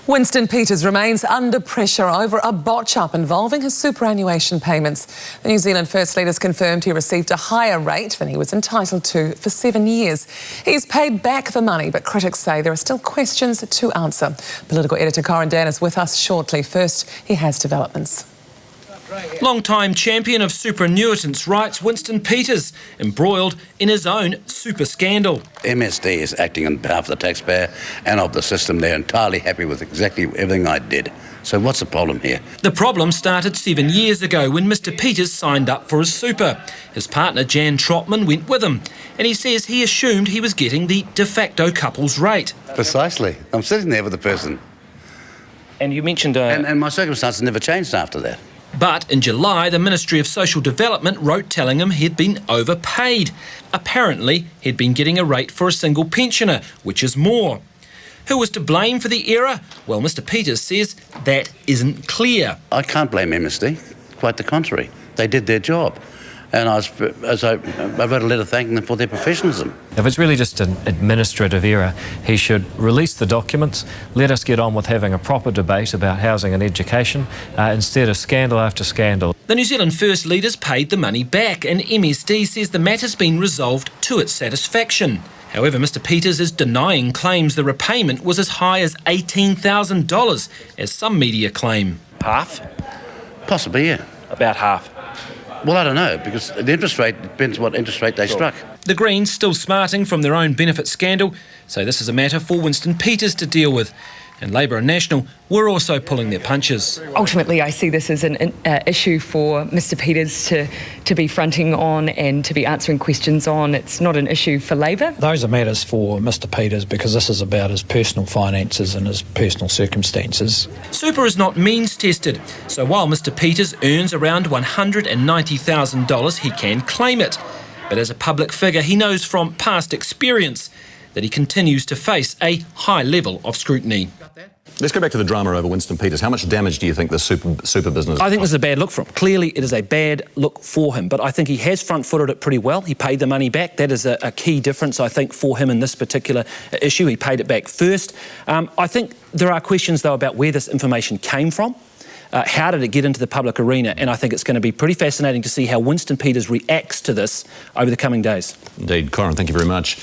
Winston Peters remains under pressure over a botch-up involving his superannuation payments. The New Zealand First Leader's confirmed he received a higher rate than he was entitled to for 7 years. He's paid back the money, but critics say there are still questions to answer. Political editor Corin Dan is with us shortly. First, he has developments. Long-time champion of superannuitants rights Winston Peters, embroiled in his own super scandal. MSD is acting on behalf of the taxpayer and of the system. They're entirely happy with exactly everything I did. So what's the problem here? The problem started 7 years ago when Mr Peters signed up for his super. His partner Jan Trotman went with him, and he says he assumed he was getting the de facto couple's rate. Precisely. I'm sitting there with the person. And you mentioned... And my circumstances never changed after that. But in July, the Ministry of Social Development wrote telling him he'd been overpaid. Apparently, he'd been getting a rate for a single pensioner, which is more. Who was to blame for the error? Well, Mr Peters says that isn't clear. I can't blame MSD. Quite the contrary. They did their job. And I wrote a letter thanking them for their professionalism. If it's really just an administrative error, he should release the documents, let us get on with having a proper debate about housing and education, instead of scandal after scandal. The New Zealand First Leaders paid the money back, and MSD says the matter's been resolved to its satisfaction. However, Mr Peters is denying claims the repayment was as high as $18,000, as some media claim. Half? Possibly, yeah. About half. Well, I don't know, because the interest rate depends what interest rate they struck. The Greens, still smarting from their own benefit scandal, say this is a matter for Winston Peters to deal with. And Labour and National were also pulling their punches. Ultimately, I see this as an issue for Mr Peters to be fronting on and to be answering questions on. It's not an issue for Labour. Those are matters for Mr Peters because this is about his personal finances and his personal circumstances. Super is not means-tested, so while Mr Peters earns around $190,000, he can claim it. But as a public figure, he knows from past experience that he continues to face a high level of scrutiny. Let's go back to the drama over Winston Peters. How much damage do you think the super business... I think this is a bad look for him. Clearly, it is a bad look for him, but I think he has front-footed it pretty well. He paid the money back. That is a key difference, I think, for him in this particular issue. He paid it back first. I think there are questions, though, about where this information came from. How did it get into the public arena? And I think it's going to be pretty fascinating to see how Winston Peters reacts to this over the coming days. Indeed. Corin, thank you very much.